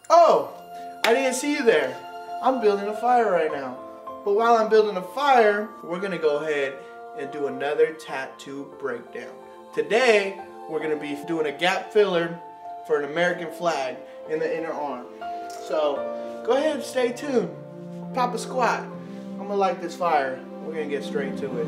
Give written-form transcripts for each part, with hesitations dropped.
Oh, I didn't see you there. I'm building a fire right now. But while I'm building a fire, we're gonna go ahead and do another tattoo breakdown. Today, we're gonna be doing a gap filler for an American flag in the inner arm. So, go ahead and stay tuned. Pop a squat. I'm gonna light this fire. We're gonna get straight to it.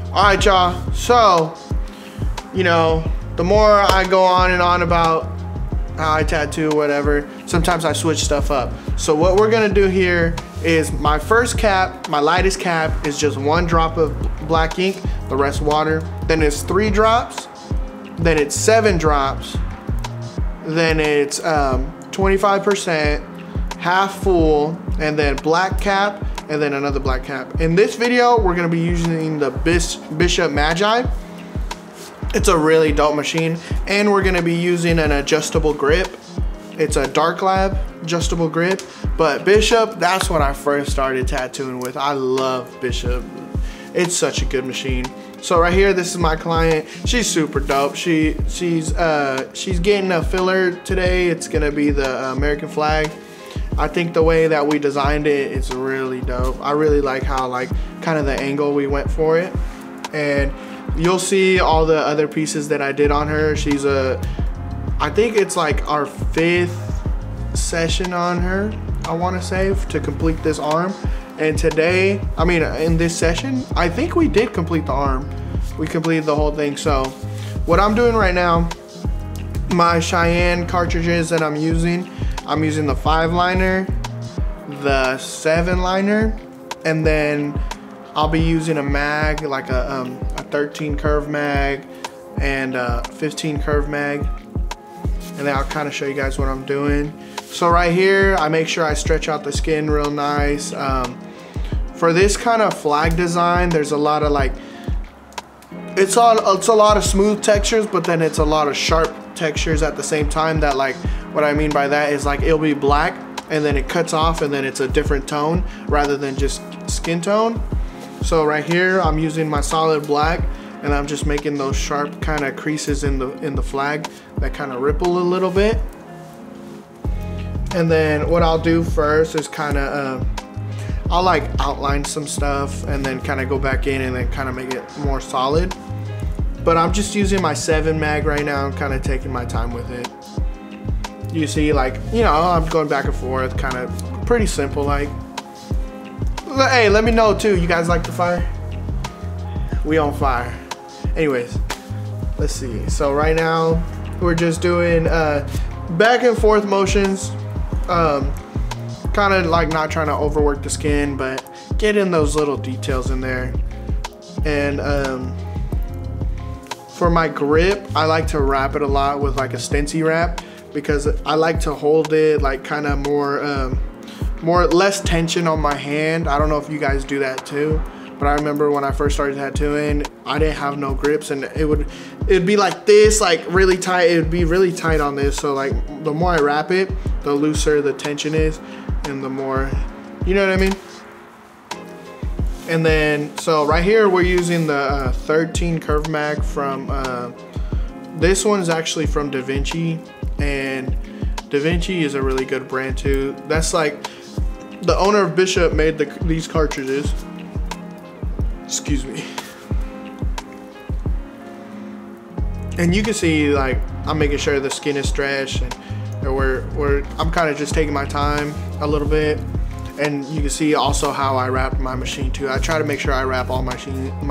Alright y'all, so, you know, the more I go on and on about how I tattoo, whatever, sometimes I switch stuff up. So what we're gonna do here is my first cap, my lightest cap is just 1 drop of black ink, the rest water. Then it's 3 drops, then it's 7 drops, then it's 25%, half full, and then black cap, and then another black cap. In this video, we're gonna be using the Bishop Magi. It's a really dope machine, and we're gonna be using an adjustable grip. It's a Dark Lab adjustable grip, but Bishop, that's what I first started tattooing with. I love Bishop. It's such a good machine. So right here, this is my client. She's super dope. She's getting a filler today. It's gonna be the American flag. I think the way that we designed it is really dope. I really like how kind of the angle we went for it. And you'll see all the other pieces that I did on her. I think it's like our 5th session on her, I wanna say, to complete this arm. And today, I mean, in this session, I think we did complete the arm. We completed the whole thing. So what I'm doing right now, my Cheyenne cartridges that I'm using the 5 liner, the 7 liner, and then I'll be using a mag, like a 13 curve mag and a 15 curve mag. And then I'll kind of show you guys what I'm doing. So right here, I make sure I stretch out the skin real nice. For this kind of flag design, there's a lot of it's a lot of smooth textures, but then it's a lot of sharp textures at the same time. That what I mean by that is it'll be black and then it cuts off and then it's a different tone rather than just skin tone. So right here, I'm using my solid black and I'm just making those sharp kind of creases in the flag that kind of ripple a little bit. And then what I'll do first is kind of I'll outline some stuff and then kind of go back in and then kind of make it more solid. But I'm just using my 7 mag right now. I'm kind of taking my time with it. You see, I'm going back and forth, kind of pretty simple. Hey, let me know too. You guys like the fire? We on fire. Anyways, let's see. So right now, we're just doing back and forth motions. Kind of not trying to overwork the skin, but get in those little details in there. And for my grip, I like to wrap it a lot with a stencil wrap, because I like to hold it kind of less tension on my hand. I don't know if you guys do that too, but I remember when I first started tattooing, I didn't have no grips, and it'd be like this, really tight. It would be really tight on this. So the more I wrap it, the looser the tension is, and the more, you know what I mean? And then, so right here, we're using the 13 curve mag from, this one is actually from Da Vinci, and Da Vinci is a really good brand too. That's the owner of Bishop made these cartridges. Excuse me. And you can see I'm making sure the skin is stretched, and I'm kind of just taking my time a little bit. And you can see also how I wrap my machine too. I try to make sure I wrap all my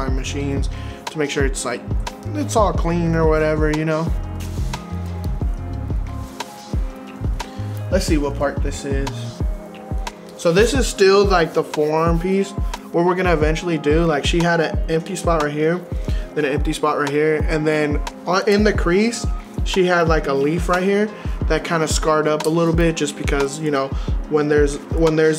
machines to make sure it's it's all clean or whatever, you know. Let's see what part this is. So this is still the forearm piece. What we're gonna eventually do, she had an empty spot right here, then an empty spot right here, and then in the crease, she had a leaf right here. that kind of scarred up a little bit, just because, you know, when there's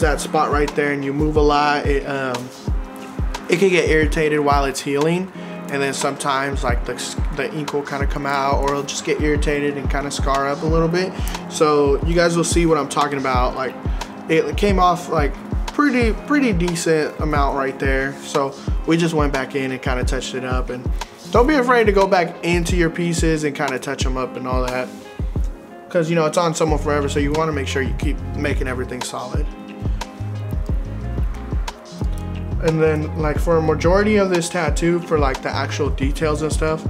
that spot right there and you move a lot, it can get irritated while it's healing. And then sometimes like the ink will kind of come out, or it'll just get irritated and kind of scar up a little bit. So you guys will see what I'm talking about. Like it came off like pretty decent amount right there. So we just went back in and kind of touched it up. And don't be afraid to go back into your pieces and kind of touch them up and all that, because, you know, it's on someone forever, so you want to make sure you keep making everything solid. And then like for a majority of this tattoo, for like the actual details and stuff,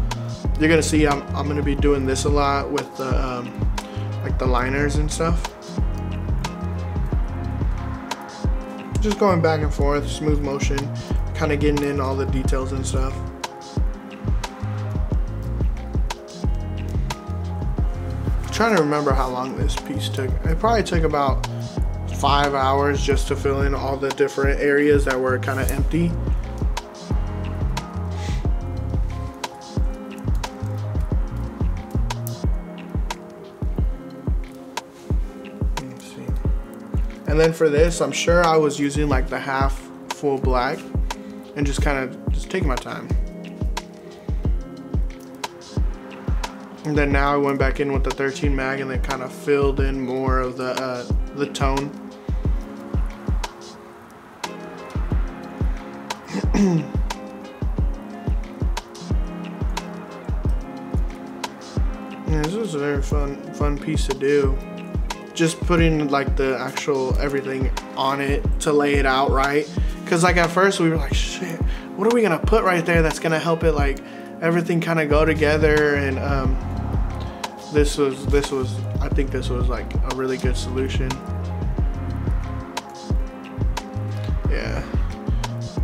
you're gonna see I'm gonna be doing this a lot with the like the liners and stuff. Just going back and forth, smooth motion, kind of getting in all the details and stuff. I'm trying to remember how long this piece took. It probably took about 5 hours just to fill in all the different areas that were kind of empty. Let's see. And then for this, I'm sure I was using like the half full black and just kind of taking my time. And then now I went back in with the 13 mag and then kind of filled in more of the tone. Yeah, this was a very fun piece to do. Just putting like the actual everything on it to lay it out right. Cause like at first we were like, shit, what are we gonna put right there that's gonna help it like everything kind of go together? And this was I think this was like a really good solution. Yeah.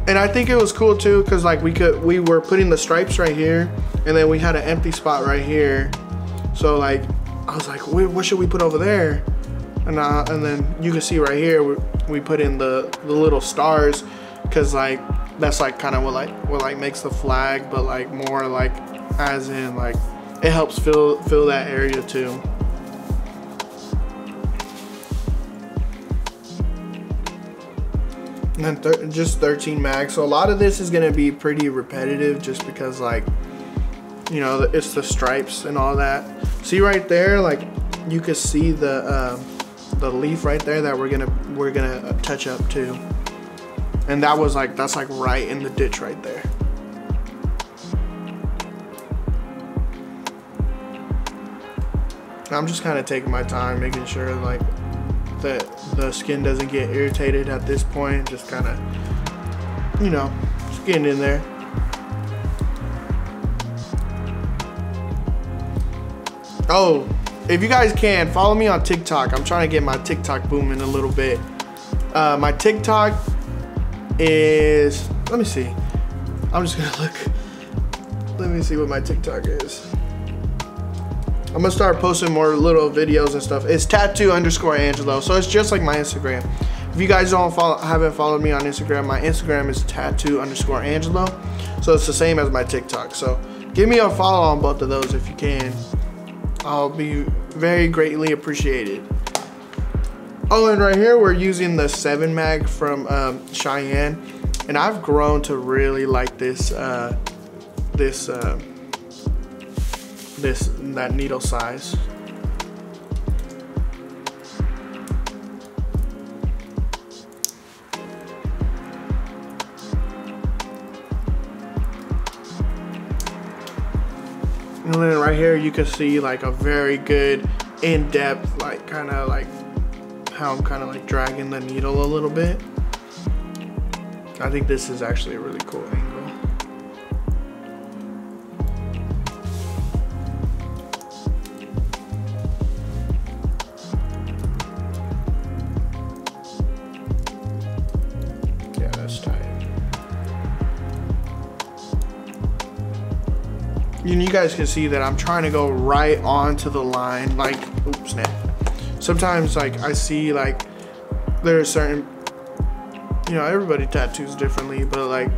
And I think it was cool too, cause like we were putting the stripes right here, and then we had an empty spot right here. So like I was like, what should we put over there? And then you can see right here we put in the little stars, cause like that's like kind of what makes the flag, but like more like as in like it helps fill that area too. And then just 13 mag. So a lot of this is gonna be pretty repetitive, just because like, you know, it's the stripes and all that. See right there, like you can see the leaf right there that we're gonna touch up too. And that's like right in the ditch right there. I'm just kind of taking my time, making sure like that the skin doesn't get irritated at this point. Just kind of, you know, just getting in there. Oh, if you guys can, follow me on TikTok. I'm trying to get my TikTok booming a little bit. My TikTok is, let me see. I'm just gonna look. Let me see what my TikTok is. I'm gonna start posting more little videos and stuff. It's tattoo_Angelo, so it's just like my Instagram. If you guys haven't followed me on Instagram, my Instagram is tattoo_Angelo. So it's the same as my TikTok. So give me a follow on both of those if you can. I'll be very greatly appreciated. Oh, and right here we're using the 7 mag from Cheyenne, and I've grown to really like that needle size. And then right here you can see like a very good in-depth, like kind of like how I'm kind of like dragging the needle a little bit. I think this is actually a really cool angle. Yeah, that's tight. You guys can see that I'm trying to go right onto the line, like, oops, snap. Sometimes like I see like there's certain, you know, everybody tattoos differently, but like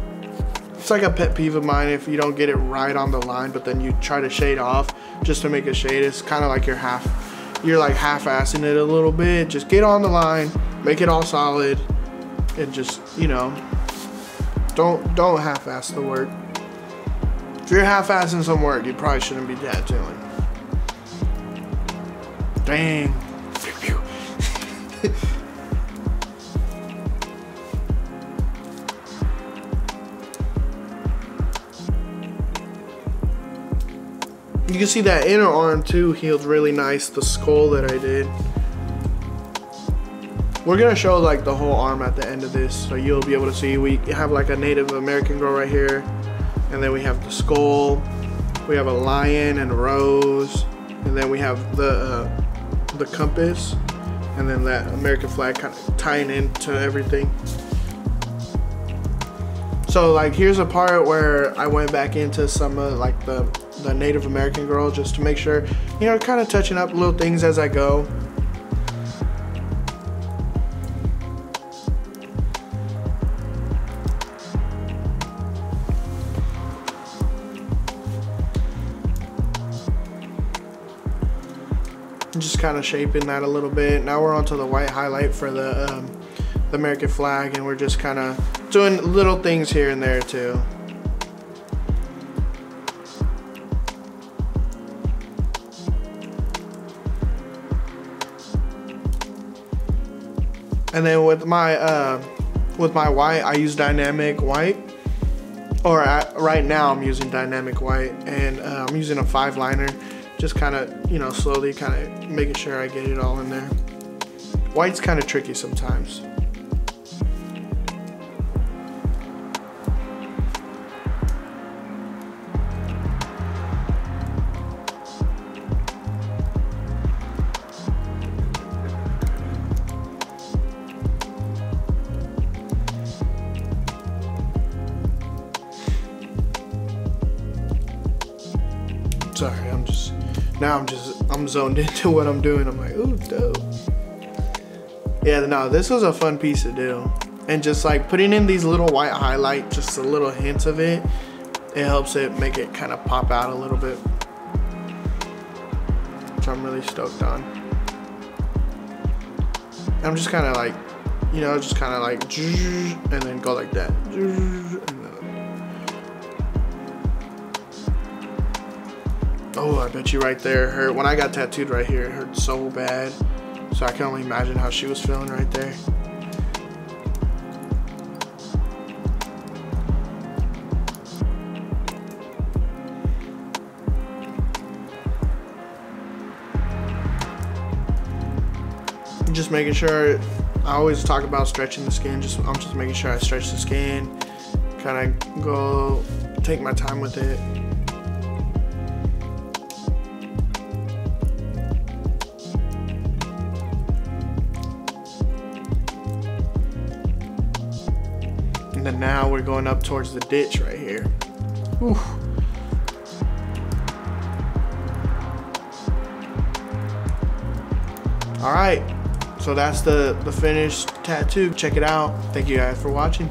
it's like a pet peeve of mine if you don't get it right on the line, but then you try to shade off just to make a shade. It's kind of like you're you're like half-assing it a little bit. Just get on the line, make it all solid, and just, you know, don't half-ass the work. If you're half-assing some work, you probably shouldn't be tattooing. Dang. You can see that inner arm too healed really nice, the skull that I did. We're gonna show like the whole arm at the end of this, so you'll be able to see. We have like a Native American girl right here, and then we have the skull, we have a lion and a rose, and then we have the compass, and then that American flag kind of tying into everything. So like here's a part where I went back into some of like the Native American girl just to make sure, you know, kind of touching up little things as I go. Just kind of shaping that a little bit. Now we're onto the white highlight for the American flag, and we're just kind of doing little things here and there too. And then with my white, I use dynamic white, or right now I'm using dynamic white, and I'm using a 5-liner, just kind of, you know, slowly kind of making sure I get it all in there. White's kind of tricky sometimes. Sorry, I'm zoned into what I'm doing. I'm like, ooh, dope. Yeah, no, this was a fun piece to do. And just like putting in these little white highlights, just a little hints of it, it helps it make it kind of pop out a little bit, which I'm really stoked on. And I'm just kind of like, you know, just kind of like, and then go like that. Oh, I bet you right there hurt. When I got tattooed right here, it hurt so bad. So I can only imagine how she was feeling right there. Just making sure, I always talk about stretching the skin. I'm just making sure I stretch the skin, kind of go, take my time with it. And then now we're going up towards the ditch right here. Whew. All right, so that's the finished tattoo. Check it out. Thank you guys for watching.